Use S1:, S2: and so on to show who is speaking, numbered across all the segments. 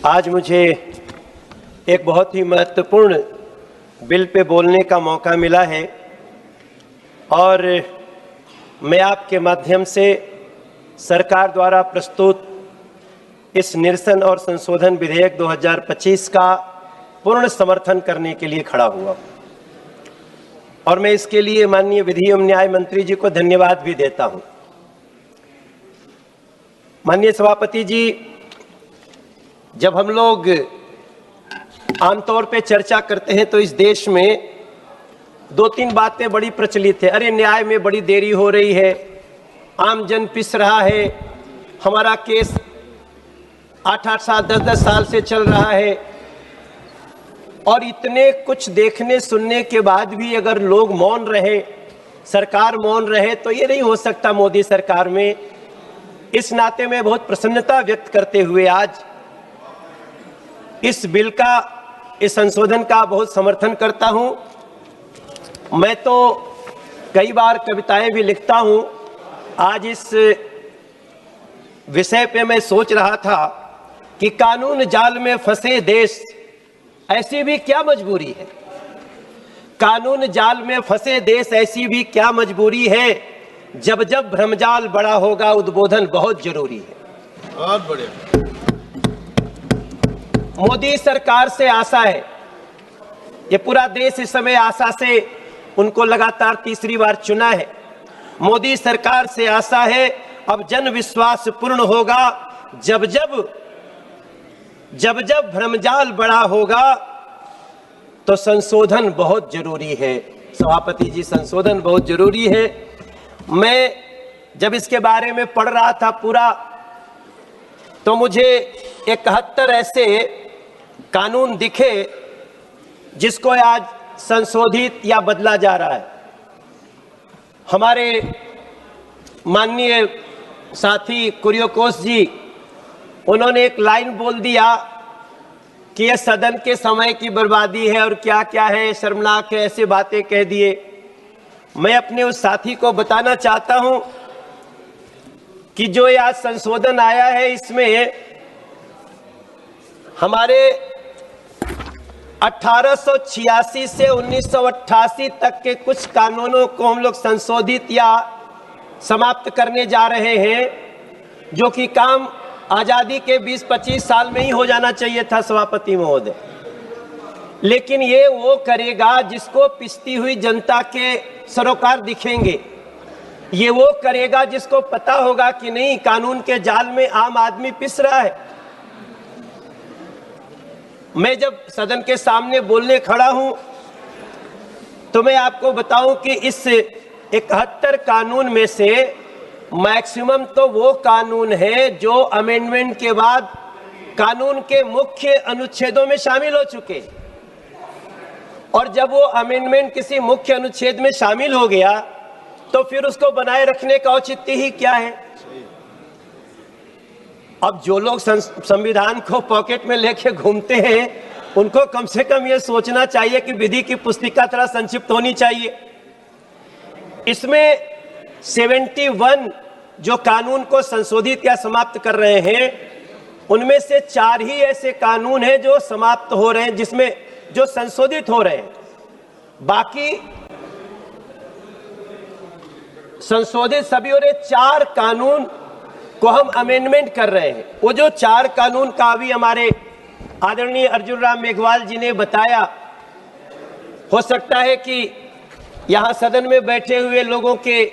S1: आज मुझे एक बहुत ही महत्वपूर्ण बिल पे बोलने का मौका मिला है और मैं आपके माध्यम से सरकार द्वारा प्रस्तुत इस निरसन और संशोधन विधेयक 2025 का पूर्ण समर्थन करने के लिए खड़ा हुआ और मैं इसके लिए माननीय विधि एवं न्याय मंत्री जी को धन्यवाद भी देता हूं। माननीय सभापति जी, जब हम लोग आमतौर पे चर्चा करते हैं तो इस देश में दो तीन बातें बड़ी प्रचलित है। अरे न्याय में बड़ी देरी हो रही है, आम जन पिस रहा है, हमारा केस 8-8 साल 10-10 साल से चल रहा है। और इतने कुछ देखने सुनने के बाद भी अगर लोग मौन रहे, सरकार मौन रहे, तो ये नहीं हो सकता मोदी सरकार में। इस नाते में बहुत प्रसन्नता व्यक्त करते हुए आज इस बिल का, इस संशोधन का बहुत समर्थन करता हूं। मैं तो कई बार कविताएं भी लिखता हूं। आज इस विषय पे मैं सोच रहा था कि कानून जाल में फंसे देश, ऐसी भी क्या मजबूरी है। कानून जाल में फंसे देश, ऐसी भी क्या मजबूरी है। जब जब भ्रमजाल बड़ा होगा, उद्बोधन बहुत जरूरी है।
S2: बहुत बढ़िया।
S1: मोदी सरकार से आशा है, ये पूरा देश इस समय आशा से उनको लगातार तीसरी बार चुना है। मोदी सरकार से आशा है, अब जन विश्वास पूर्ण होगा। जब जब भ्रमजाल बड़ा होगा तो संशोधन बहुत जरूरी है। सभापति जी, संशोधन बहुत जरूरी है। मैं जब इसके बारे में पढ़ रहा था पूरा, तो मुझे 71 ऐसे कानून दिखे जिसको आज संशोधित या बदला जा रहा है। हमारे माननीय साथी कुरियोकोस जी, उन्होंने एक लाइन बोल दिया कि यह सदन के समय की बर्बादी है और क्या क्या है, शर्मनाक है, ऐसे बातें कह दिए। मैं अपने उस साथी को बताना चाहता हूं कि जो ये आज संशोधन आया है, इसमें हमारे 1886 से 1988 तक के कुछ कानूनों को हम लोग संशोधित या समाप्त करने जा रहे हैं, जो कि काम आजादी के 20-25 साल में ही हो जाना चाहिए था सभापति महोदय। लेकिन ये वो करेगा जिसको पिसती हुई जनता के सरोकार दिखेंगे। ये वो करेगा जिसको पता होगा कि नहीं, कानून के जाल में आम आदमी पिस रहा है। मैं जब सदन के सामने बोलने खड़ा हूं तो मैं आपको बताऊं कि इस 71 कानून में से मैक्सिमम तो वो कानून है जो अमेंडमेंट के बाद कानून के मुख्य अनुच्छेदों में शामिल हो चुके। और जब वो अमेंडमेंट किसी मुख्य अनुच्छेद में शामिल हो गया तो फिर उसको बनाए रखने का औचित्य ही क्या है। अब जो लोग संविधान को पॉकेट में लेके घूमते हैं, उनको कम से कम ये सोचना चाहिए कि विधि की पुस्तिका थोड़ा संक्षिप्त होनी चाहिए। इसमें 71 जो कानून को संशोधित या समाप्त कर रहे हैं, उनमें से 4 ही ऐसे कानून हैं जो समाप्त हो रहे हैं, जिसमें जो संशोधित हो रहे हैं। बाकी संशोधित सभी हो रहे 4 कानून को हम अमेंडमेंट कर रहे हैं। वो जो 4 कानून का अभी हमारे आदरणीय अर्जुन राम मेघवाल जी ने बताया, हो सकता है कि यहां सदन में बैठे हुए लोगों के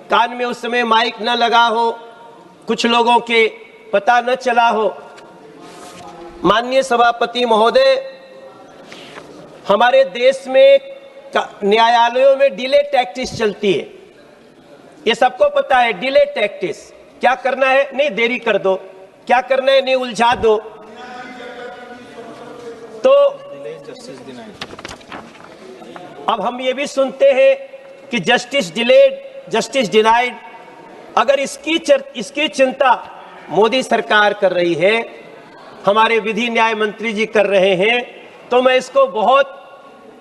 S1: कान में उस समय माइक न लगा हो, कुछ लोगों के पता न चला हो। माननीय सभापति महोदय, हमारे देश में न्यायालयों में डिले टैक्टिस चलती है। ये सबको पता है, डिले टैक्टिस। क्या करना है, नहीं देरी कर दो, क्या करना है, नहीं उलझा दो। तो अब हम ये भी सुनते हैं कि जस्टिस डिलेड, जस्टिस डिनाइड। अगर इसकी चिंता मोदी सरकार कर रही है, हमारे विधि न्याय मंत्री जी कर रहे हैं, तो मैं इसको बहुत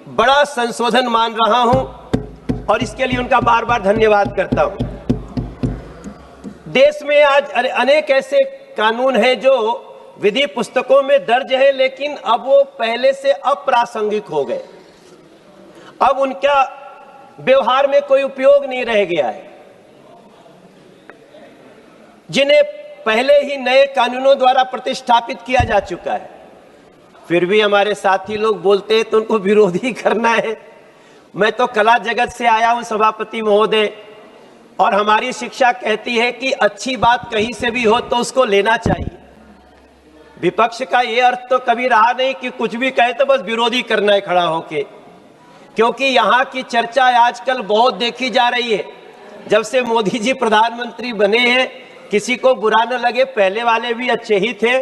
S1: बड़ा संशोधन मान रहा हूं और इसके लिए उनका बार बार धन्यवाद करता हूं। देश में आज अनेक ऐसे कानून हैं जो विधि पुस्तकों में दर्ज है, लेकिन अब वो पहले से अप्रासंगिक हो गए। अब उनका व्यवहार में कोई उपयोग नहीं रह गया है। जिन्हें पहले ही नए कानूनों द्वारा प्रतिष्ठापित किया जा चुका है, फिर भी हमारे साथी लोग बोलते हैं तो उनको विरोधी करना है। मैं तो कला जगत से आया हूं सभापति महोदय, और हमारी शिक्षा कहती है कि अच्छी बात कहीं से भी हो तो उसको लेना चाहिए। विपक्ष का यह अर्थ तो कभी रहा नहीं कि कुछ भी कहे तो बस विरोधी करना है खड़ा होके, क्योंकि यहाँ की चर्चा आजकल बहुत देखी जा रही है। जब से मोदी जी प्रधानमंत्री बने हैं, किसी को बुरा न लगे, पहले वाले भी अच्छे ही थे,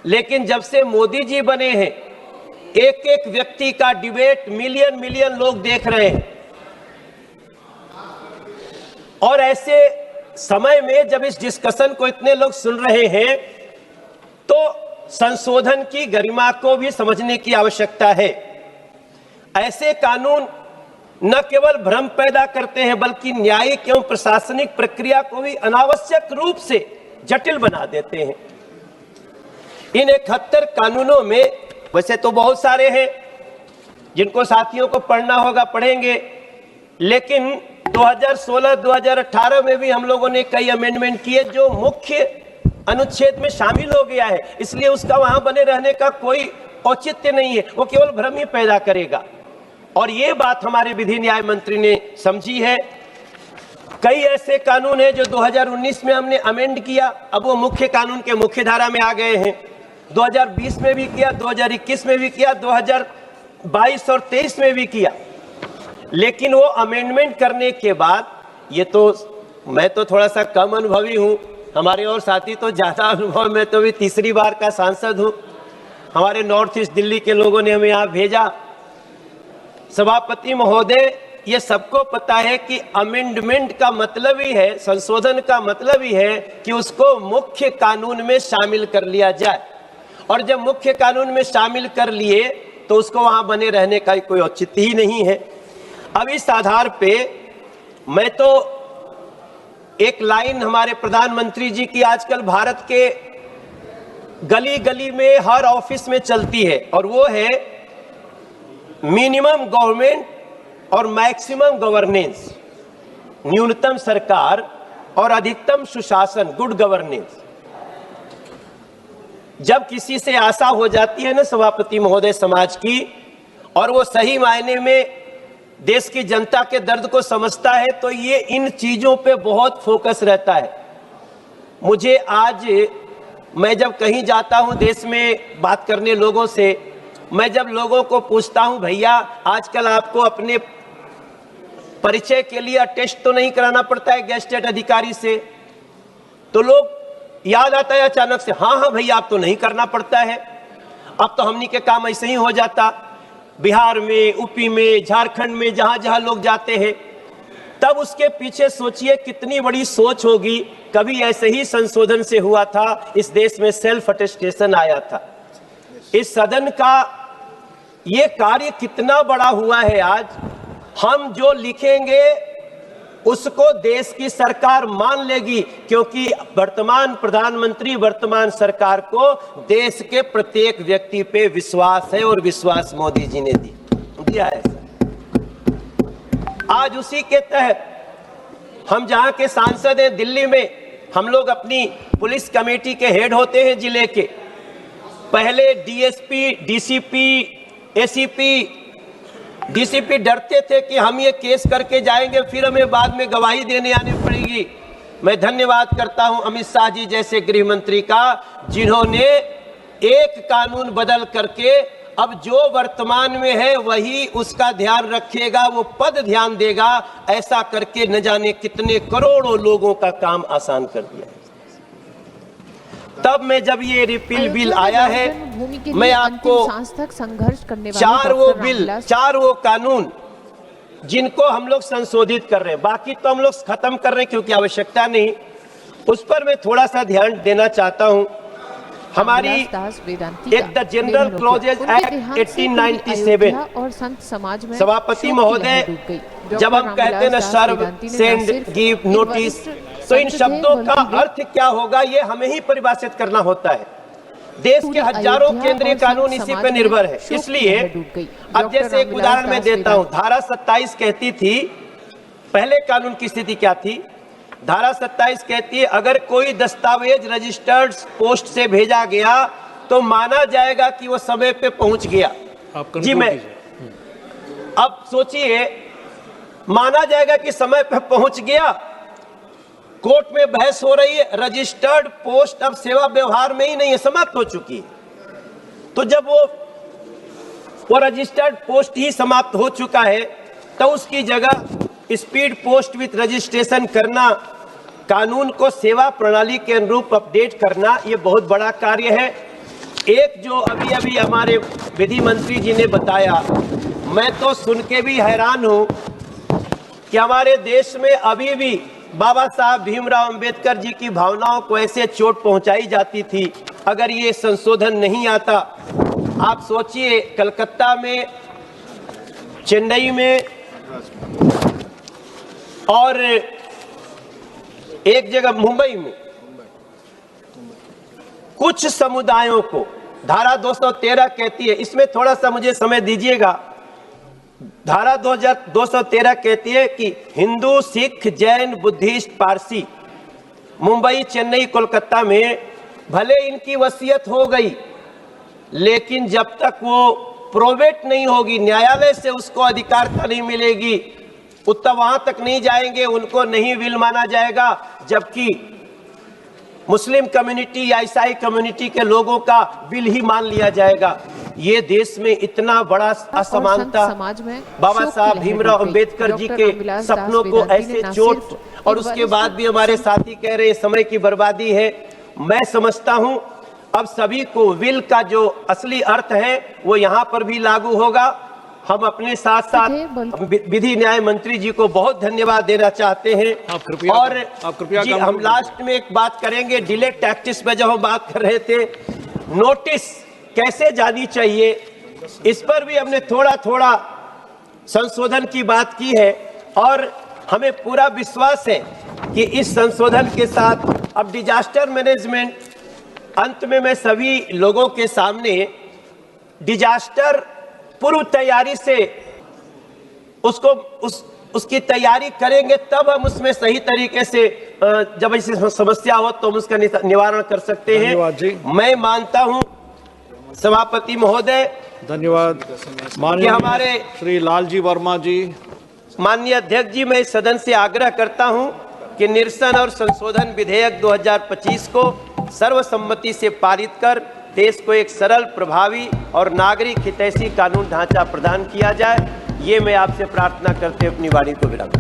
S1: लेकिन जब से मोदी जी बने हैं, एक एक व्यक्ति का डिबेट मिलियन मिलियन लोग देख रहे हैं। और ऐसे समय में जब इस डिस्कशन को इतने लोग सुन रहे हैं, तो संशोधन की गरिमा को भी समझने की आवश्यकता है। ऐसे कानून न केवल भ्रम पैदा करते हैं, बल्कि न्यायिक एवं प्रशासनिक प्रक्रिया को भी अनावश्यक रूप से जटिल बना देते हैं। इन 71 कानूनों में वैसे तो बहुत सारे हैं, जिनको साथियों को पढ़ना होगा पढ़ेंगे, लेकिन 2016-2018 में भी हम लोगों ने कई अमेंडमेंट किए जो मुख्य अनुच्छेद में शामिल हो गया है, इसलिए उसका वहां बने रहने का कोई औचित्य नहीं है, वो केवल भ्रम ही पैदा करेगा। और ये बात हमारे विधि न्याय मंत्री ने समझी है। कई ऐसे कानून हैं जो 2019 में हमने अमेंड किया, अब वो मुख्य कानून के मुख्य धारा में आ गए हैं। 2020 में भी किया, 2021 में भी किया, 2022 और 23 में भी किया, लेकिन वो अमेंडमेंट करने के बाद, ये तो मैं तो थोड़ा सा कम अनुभवी हूँ, हमारे और साथी तो ज्यादा अनुभव, मैं तो भी तीसरी बार का सांसद हूँ। हमारे नॉर्थ ईस्ट दिल्ली के लोगों ने हमें यहाँ भेजा। सभापति महोदय, ये सबको पता है कि अमेंडमेंट का मतलब ही है, संशोधन का मतलब ही है कि उसको मुख्य कानून में शामिल कर लिया जाए, और जब मुख्य कानून में शामिल कर लिए तो उसको वहां बने रहने का कोई औचित्य ही नहीं है। अब इस आधार पे मैं तो एक लाइन हमारे प्रधानमंत्री जी की आजकल भारत के गली गली में हर ऑफिस में चलती है, और वो है मिनिमम गवर्नमेंट और मैक्सिमम गवर्नेंस, न्यूनतम सरकार और अधिकतम सुशासन, गुड गवर्नेंस। जब किसी से आशा हो जाती है ना सभापति महोदय समाज की, और वो सही मायने में देश की जनता के दर्द को समझता है, तो ये इन चीजों पे बहुत फोकस रहता है। मुझे आज, मैं जब कहीं जाता हूं देश में बात करने लोगों से, मैं जब लोगों को पूछता हूं भैया आजकल आपको अपने परिचय के लिए टेस्ट तो नहीं कराना पड़ता है गेस्टेड अधिकारी से, तो लोग याद आता है अचानक से, हाँ हाँ भैया अब तो नहीं करना पड़ता है, अब तो हमनी के काम ऐसे ही हो जाता। बिहार में, यूपी में, झारखंड में, जहां जहां लोग जाते हैं, तब उसके पीछे सोचिए कितनी बड़ी सोच होगी। कभी ऐसे ही संशोधन से हुआ था, इस देश में सेल्फ अटेस्टेशन आया था। इस सदन का ये कार्य कितना बड़ा हुआ है। आज हम जो लिखेंगे उसको देश की सरकार मान लेगी, क्योंकि वर्तमान प्रधानमंत्री, वर्तमान सरकार को देश के प्रत्येक व्यक्ति पे विश्वास है, और विश्वास मोदी जी ने दिया है। आज उसी के तहत हम जहां के सांसद हैं दिल्ली में, हम लोग अपनी पुलिस कमेटी के हेड होते हैं जिले के। पहले डीएसपी, डीसीपी, एसीपी, डीसीपी डरते थे कि हम ये केस करके जाएंगे, फिर हमें बाद में गवाही देने आनी पड़ेगी। मैं धन्यवाद करता हूं अमित शाह जी जैसे गृह मंत्री का, जिन्होंने एक कानून बदल करके अब जो वर्तमान में है वही उसका ध्यान रखेगा, वो पद ध्यान देगा, ऐसा करके न जाने कितने करोड़ों लोगों का काम आसान कर दिया है। तब में जब ये रिपील बिल आया है, मैं आपको
S2: संघर्ष करने
S1: चार वो कानून जिनको हम लोग संशोधित कर रहे हैं, बाकी तो हम लोग खत्म कर रहे हैं क्योंकि आवश्यकता नहीं, उस पर मैं थोड़ा सा ध्यान देना चाहता हूं। हमारी एक द जनरल क्लॉजेज एक्ट 1897,
S2: और संत समाज में
S1: सभापति महोदय, जब हम कहते हैं ना सर्व, सेंड, गिव, नोटिस, तो इन शब्दों का अर्थ क्या होगा ये हमें ही परिभाषित करना होता है। देश के हजारों केंद्रीय कानून इसी पे निर्भर है। इसलिए अब जैसे एक उदाहरण मैं देता हूं, धारा 27 कहती थी, पहले कानून की स्थिति क्या थी? धारा 27 कहती है अगर कोई दस्तावेज रजिस्टर्ड पोस्ट से भेजा गया तो माना जाएगा कि वो समय पे पहुंच गया। जी मैं अब सोचिए, माना जाएगा कि समय पे पहुंच गया, कोर्ट में बहस हो रही है, रजिस्टर्ड पोस्ट अब सेवा व्यवहार में ही नहीं है, समाप्त हो चुकी है। तो जब वो रजिस्टर्ड पोस्ट ही समाप्त हो चुका है तो उसकी जगह स्पीड पोस्ट विथ रजिस्ट्रेशन करना, कानून को सेवा प्रणाली के अनुरूप अपडेट करना, ये बहुत बड़ा कार्य है। एक जो अभी हमारे विधि मंत्री जी ने बताया, मैं तो सुन के भी हैरान हूं कि हमारे देश में अभी भी बाबा साहब भीमराव अंबेडकर जी की भावनाओं को ऐसे चोट पहुंचाई जाती थी। अगर ये संशोधन नहीं आता, आप सोचिए कलकत्ता में, चेन्नई में और एक जगह मुंबई में कुछ समुदायों को धारा 213 कहती है, इसमें थोड़ा सा मुझे समय दीजिएगा। धारा 213 कहती है कि हिंदू, सिख, जैन, बुद्धिस्ट, पारसी, मुंबई, चेन्नई, कोलकाता में भले इनकी वसीयत हो गई, लेकिन जब तक वो प्रोवेट नहीं होगी, न्यायालय से उसको अधिकारता नहीं मिलेगी, तब वहां तक नहीं जाएंगे, उनको नहीं विल माना जाएगा। जबकि मुस्लिम कम्युनिटी या ईसाई कम्युनिटी के लोगों का विल ही मान लिया जाएगा। ये देश में इतना बड़ा असमानता, बाबा साहब भीमराव अंबेडकर जी के सपनों को ऐसे चोट, और उसके बाद भी हमारे साथी कह रहे हैं समय की बर्बादी है। मैं समझता हूं अब सभी को विल का जो असली अर्थ है वो यहाँ पर भी लागू होगा। हम अपने साथ साथ विधि न्याय मंत्री जी को बहुत धन्यवाद देना चाहते हैं। आप कृपया जी हम लास्ट में एक बात करेंगे, डिले टैक्टिस पे जब हम बात कर रहे थे, नोटिस कैसे जानी चाहिए, इस पर भी हमने थोड़ा संशोधन की बात की है और हमें पूरा विश्वास है कि इस संशोधन के साथ अब डिजास्टर मैनेजमेंट, अंत में मैं सभी लोगों के सामने डिजास्टर पूर्व तैयारी से उसकी तैयारी करेंगे, तब हम उसमें सही तरीके से जब ऐसी समस्या हो तो हम उसका निवारण कर सकते हैं। मैं मानता हूं सभापति महोदय,
S3: धन्यवाद माननीय हमारे श्री लालजी वर्मा जी।
S1: माननीय अध्यक्ष जी, मैं सदन से आग्रह करता हूं कि निरसन और संशोधन विधेयक 2025 को सर्वसम्मति से पारित कर देश को एक सरल, प्रभावी और नागरिक हितैषी कानून ढांचा प्रदान किया जाए। ये मैं आपसे प्रार्थना करते अपनी वाणी को विराम